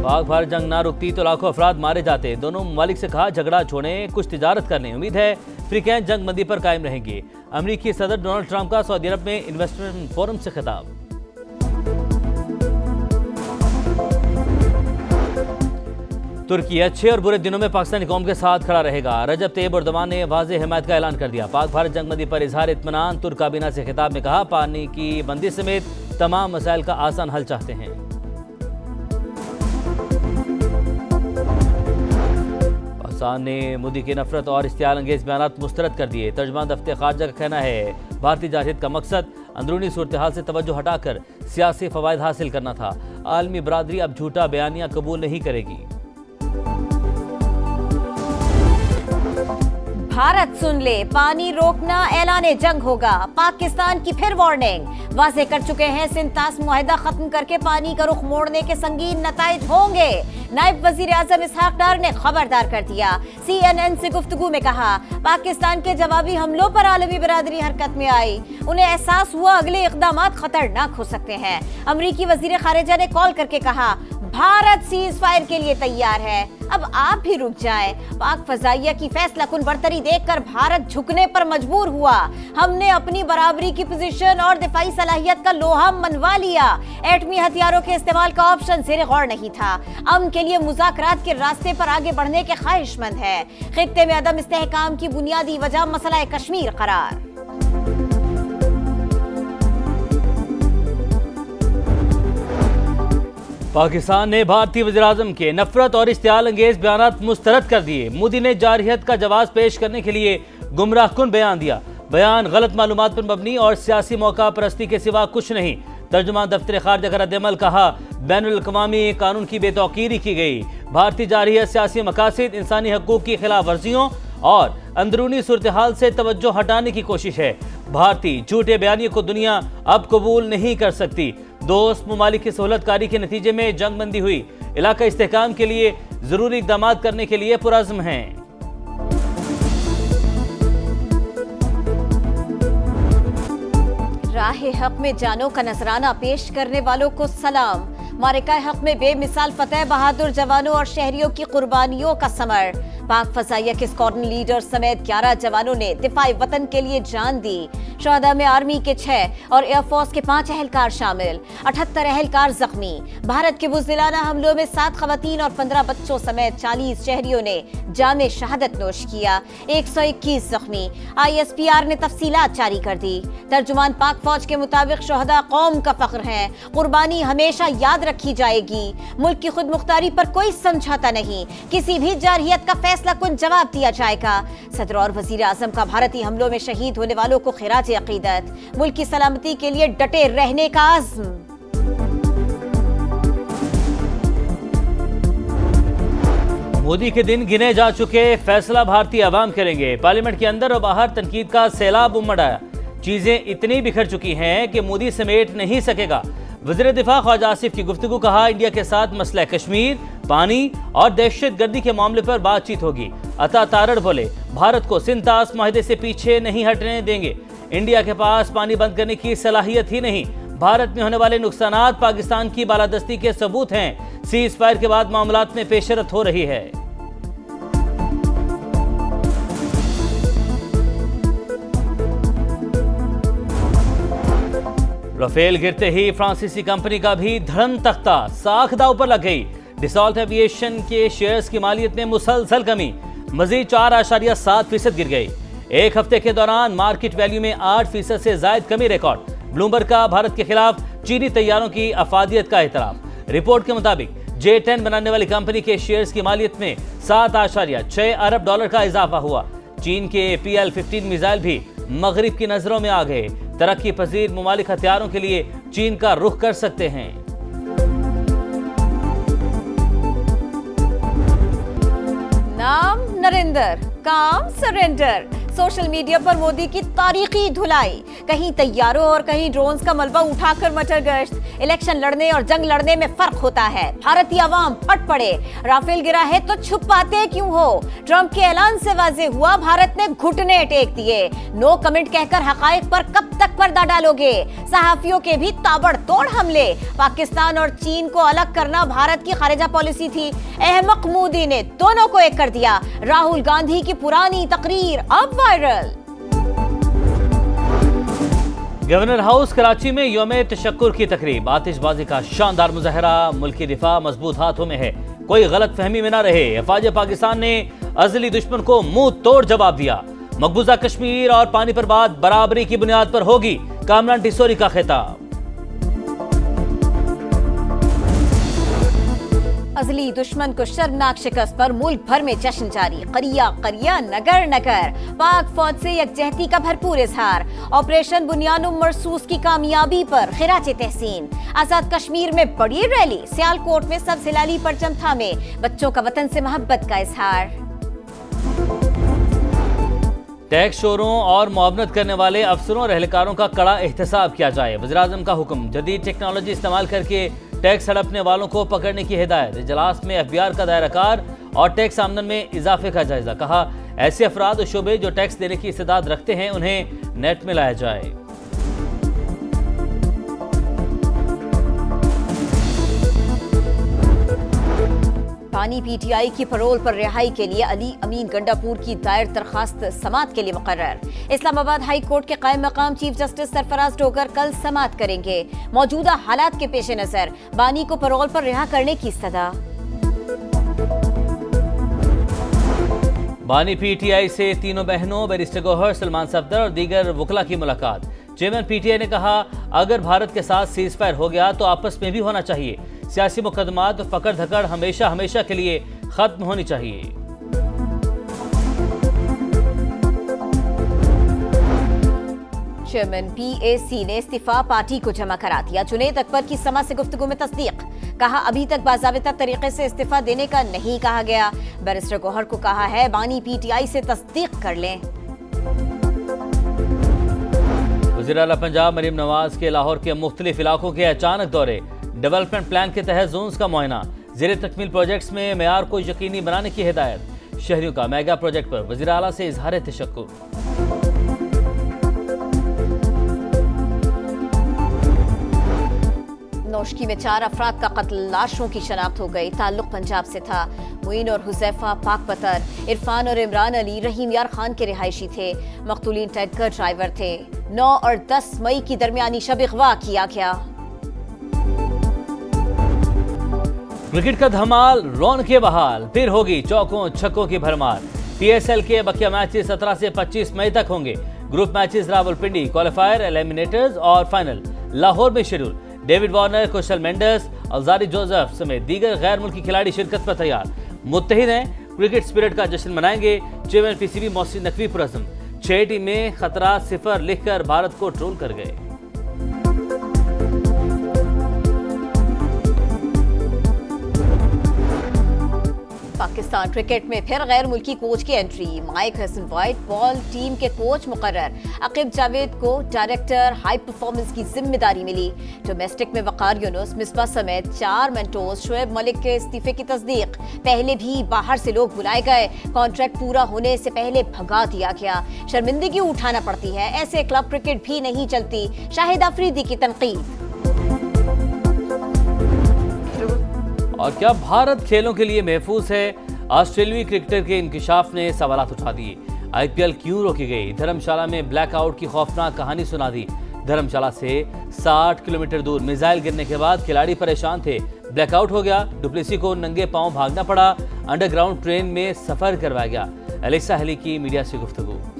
पाक भारत जंग ना रुकती तो लाखों अफराद मारे जाते। दोनों ममालिक से कहा झगड़ा छोड़ें, कुछ तिजारत कर लें। उम्मीद है अफ्रीकैन जंग बंदी पर कायम रहेंगे। अमरीकी सदर डोनाल्ड ट्रंप का सऊदी अरब में इन्वेस्टमेंट फोरम से खिताब। तुर्की अच्छे और बुरे दिनों में पाकिस्तानी कौम के साथ खड़ा रहेगा। रजब तैयब एर्दोगान ने वाज़ेह हिमायत का ऐलान कर दिया। पाक भारत जंग बंदी पर इजहार इत्मीनान। तुर्क काबीना से खिताब में कहा पानी की बंदी समेत तमाम मसाइल का आसान हल चाहते हैं। पाकिस्तान ने मोदी की नफरत और इश्तियाल अंगेज बयान मुस्तरद कर दिए। तर्जुमान दफ्तर खारजा का कहना है भारतीय जारहियत का मकसद अंदरूनी सूरत हाल से तवज्जो हटाकर सियासी फवायद हासिल करना था। आलमी बरादरी अब झूठा बयानिया कबूल नहीं करेगी। भारत सुन ले, पानी रोकना ऐलाने जंग होगा। पाकिस्तान की फिर वार्निंग। वाज़ेह कर चुके हैं सिंतास मुआहिदा खत्म करके पानी का रुख मोड़ने के संगीन नताइज होंगे। नायब वजीर आजम इसहाक डार ने खबरदार कर दिया। CNN से गुफ्तगू में कहा पाकिस्तान के जवाबी हमलों पर आलमी बरादरी हरकत में आई। उन्हें एहसास हुआ अगले इक़दामात खतरनाक हो सकते हैं। अमरीकी वजीर खारिजा ने कॉल करके कहा भारत सीज फायर के लिए तैयार है, अब आप भी रुक जाएं। पाक फजाइया की फैसला कुन बरतरी देखकर भारत झुकने पर मजबूर हुआ। हमने अपनी बराबरी की पोजीशन और दिफाई सलाहियत का लोहा मनवा लिया। एटमी हथियारों के इस्तेमाल का ऑप्शन ज़ेरे गौर नहीं था। अमन के लिए मुज़ाकरात के रास्ते पर आगे बढ़ने के ख्वाहिशमंद है। खित्ते में अदम इस्तेहकाम की बुनियादी वजह मसला कश्मीर करार। पाकिस्तान ने भारतीय वज़ीर-ए-आज़म के नफरत और इश्तियाल अंगेज बयान मुस्तरद कर दिए। मोदी ने जारहियत का जवाब पेश करने के लिए गुमराहकुन बयान दिया। बयान गलत मालूमात पर मबनी और सियासी मौका परस्ती के सिवा कुछ नहीं। तर्जुमान दफ्तर खारजा का रद्द-ए-अमल कहा बैनुल-अक़वामी कानून की बेतौकीरी की गई। भारतीय जारहियत सियासी मकासद, इंसानी हकूक़ की खिलाफ वर्जियों और अंदरूनी सूरत हाल से तवज्जो हटाने की कोशिश है। भारतीय झूठे बयानियों को दुनिया अब कबूल नहीं कर सकती। दोस्त ममालिक की सहूलतकारी के नतीजे में जंग बंदी हुई। इलाका इस्तेहकाम के लिए जरूरी इक़दाम करने के लिए पुरअज़्म हैं। राह हक में जानों का नजराना पेश करने वालों को सलाम। मारिका हक में बेमिसाल फतेह बहादुर जवानों और शहरियों की कुर्बानियों का समर। पाक फजाइया के स्क्वाड्रन लीडर समेत 11 जवानों ने दिफाए वतन के लिए जान दी। शहदा में आर्मी के 6 और एयरफोर्स के 5 अहलकार शामिल। 78 अहलकार जख्मी। भारत के बुज़दिलाना हमलों में 7 खवातीन और 15 बच्चों समेत 40 शहरियों ने जामे शहादत नोश किया। 121 जख्मी। ISPR ने तफसीलात जारी कर दी। तर्जुमान पाक फौज के मुताबिक शहदा कौम का फख्र हैं। कुर्बानी हमेशा याद रखी जाएगी। मुल्क की खुद मुख्तारी पर कोई समझौता नहीं। किसी भी जारहियत का फैसला कुन जवाब दिया जाएगा। सदर और वजीर आजम का भारतीय हमलों में शहीद होने वालों को खिराज अकीदत। मुल्क की सलामती के लिए डटे रहने का आज़्म। मोदी के दिन गिने जा चुके, फैसला भारतीय अवाम करेंगे। पार्लियामेंट के अंदर और बाहर तनकीद का सैलाब उमड़ आया। चीजें इतनी बिखर चुकी हैं कि मोदी समेट नहीं सकेगा। वज़ीर दिफा ख्वाजा आसिफ की गुफ्तगू कहा इंडिया के साथ मसला कश्मीर, पानी और दहशतगर्दी के मामले पर बातचीत होगी। अता तारड़ बोले भारत को सिंतास माहिदे से पीछे नहीं हटने देंगे। इंडिया के पास पानी बंद करने की सलाहियत ही नहीं। भारत में होने वाले नुकसानात पाकिस्तान की बालादस्ती के सबूत हैं। सीज फायर के बाद मामलात में पेशरफ्त हो रही है। राफेल गिरते ही फ्रांसीसी कंपनी का भी धर्म तख्ता, साख दांव पर लग गई। डिसॉल्ट एविएशन के शेयर्स की मालियत में मुसलसल कमी, मजीद 4.7% गिर गई। एक हफ्ते के दौरान मार्केट वैल्यू में 8% से ज्यादा कमी रिकॉर्ड। ब्लूमबर्ग का भारत के खिलाफ चीनी तैयारों की अफादियत का एतराफ। रिपोर्ट के मुताबिक J10 बनाने वाली कंपनी के शेयर्स की मालियत में 7.6 अरब डॉलर का इजाफा हुआ। चीन के PL-15 मिसाइल भी मगरिब की नजरों में आ गए। तरक्की पजीर मुमालिक हथियारों के लिए चीन का रुख कर सकते हैं। नाम नरेंद्र, काम सरेंडर। सोशल मीडिया पर मोदी की तारीखी धुलाई। कहीं तैयारों और कहीं ड्रोन्स का मलबा उठाकर मटर गश्त। इलेक्शन लड़ने और जंग लड़ने में फर्क होता है। भारतीय अवाम फट पड़े। राफेल गिरा है तो छुपाते क्यों हो? ट्रंप के ऐलान से वाज़ेह हुआ भारत ने घुटने टेक दिए। नो कमेंट कहकर हकायक पर कब तक पर्दा डालोगे? सहाफियों के भी ताबड़तोड़ हमले। पाकिस्तान और चीन को अलग करना भारत की खारिजा पॉलिसी थी। अहमक मोदी ने दोनों को एक कर दिया। राहुल गांधी की पुरानी तकरीर अब वायरल। गवर्नर हाउस कराची में यौम तशक्कुर की तकरीब। आतिशबाजी का शानदार मुजाहरा। मुल्की दिफा मजबूत हाथों में है, कोई गलत फहमी में ना रहे। अफवाज पाकिस्तान ने अजली दुश्मन को मुंह तोड़ जवाब दिया। मकबूजा कश्मीर और पानी पर बात बराबरी की बुनियाद पर होगी, कामरान टिसोरी का खिताब। अजली दुश्मन को शर्मनाक शिकस्त पर मुल्क भर में जश्न जारी। करिया करिया नगर नगर, पाक फौज से यकजहती का भरपूर इजहार। ऑपरेशन बुनियानुम मरसूस की कामयाबी पर खिराज तहसीन। आजाद कश्मीर में बड़ी रैली। सियालकोट में सब सिलाली परचम थामे, बच्चों का वतन से मोहब्बत का इजहार। टैक्स चोरों और मुआवनत करने वाले अफसरों और एहलकारों का कड़ा एहतसाब किया जाए। वज़ीर-ए-आज़म का हुक्म। जदीद टेक्नोलॉजी इस्तेमाल करके टैक्स हड़पने वालों को पकड़ने की हिदायत। इजलास में एफबीआर का दायरा कार और टैक्स आमदन में इजाफे का जायजा। कहा, ऐसे अफराद और शोबे जो टैक्स देने की इस्तेदाद रखते हैं उन्हें नेट में लाया जाए। पानी पीटीआई की परोल पर रिहाई के लिए अली अमीन गंडापुर की दायर दरखास्त समाअत के लिए मुकर्रर। इस्लामाबाद हाई कोर्ट के कायम मकाम चीफ जस्टिस सरफराज डोगर कल समाअत करेंगे। मौजूदा हालात के पेश नजर बानी को परोल पर रिहा करने की सदा। बानी पीटीआई से तीनों बहनों बैरिस्टर गौहर, सलमान सफदर और दीगर वकला की मुलाकात। चेयरमैन पीटीआई ने कहा, अगर भारत के साथ सीज फायर हो गया तो आपस में भी होना चाहिए। सियासी मुकदमात और पकड़ धकड़ हमेशा हमेशा के लिए खत्म होनी चाहिए। चेयरमैन पीएसी ने इस्तीफा पार्टी को जमा करा दिया। जुनैद अकबर की समा से गुफ्तगू में तस्दीक। कहा, अभी तक बाज़ाबिता तरीके से इस्तीफा देने का नहीं कहा गया। बैरिस्टर गौहर को कहा है, बानी पीटीआई से तस्दीक कर लें। वज़ीर आला पंजाब मरीम नवाज के लाहौर के मुख्तलिफ इलाकों के अचानक दौरे। डेवलपमेंट प्लान के तहत जोन्स का मुआयना। ज़ेरे तकमील प्रोजेक्ट्स में मेयार को यकीनी बनाने की हिदायत। शहरियों का मेगा प्रोजेक्ट पर वज़ीर आला से इजहार तशक्कुर। नौशकी में 4 अफराद का कत्ल, लाशों की शनाख्त हो गई। ताल्लुक पंजाब से था। मुइन और हुजैफा पाक पतर, इरफान और इमरान अली रहीम यार खान के रिहायशी थे। मकतूलीन टैंकर ड्राइवर थे। 9 और 10 मई की दरमियानी शब अगवा किया गया। क्रिकेट का धमाल, रौनकें बहाल, फिर होगी चौकों छक्कों की भरमार। पीएसएल के बकिया मैचेस 17 से 25 मई तक होंगे। Group matches Rawalpindi, qualifier, eliminators और फाइनल लाहौर में शेड्यूल। डेविड वार्नर, कुशल मेंडस, अल्जारी जोसेफ समेत दीगर गैर मुल्की खिलाड़ी शिरकत पर तैयार। मुत्तहिद हैं, क्रिकेट स्पिरिट का जश्न मनाएंगे। चेयरमैन पीसीबी मोहसिन नकवी पुरज़्म। 6 टीमें खतरा 0 लिखकर भारत को ट्रोल कर गए। पाकिस्तान क्रिकेट में फिर गैर मुल्की कोच की entry. Mike Hasan white ball team के कोच मुकर्रर। अकीब जावेद को डायरेक्टर हाई परफॉर्मेंस की जिम्मेदारी मिली। डोमेस्टिक में वकार यूनुस, मिसबा समेत 4 मेंटोर्स। शोएब मलिक के इस्तीफे की तस्दीक। पहले भी बाहर से लोग बुलाए गए, कॉन्ट्रैक्ट पूरा होने से पहले भगा दिया गया। शर्मिंदगी उठाना पड़ती है, ऐसे क्लब क्रिकेट भी नहीं चलती। शाहिद अफरीदी की तनकीद। और क्या भारत खेलों के लिए महफूज है? ऑस्ट्रेलियाई क्रिकेटर के इंकिशाफ ने सवालात उठा दिए। आईपीएल क्यों रोकी गई? धर्मशाला में ब्लैकआउट की खौफनाक कहानी सुना दी। धर्मशाला से 60 किलोमीटर दूर मिसाइल गिरने के बाद खिलाड़ी परेशान थे, ब्लैकआउट हो गया। डुप्लेसी को नंगे पांव भागना पड़ा। अंडरग्राउंड ट्रेन में सफर करवाया गया। एलिसा हली की मीडिया से गुफ्तगू।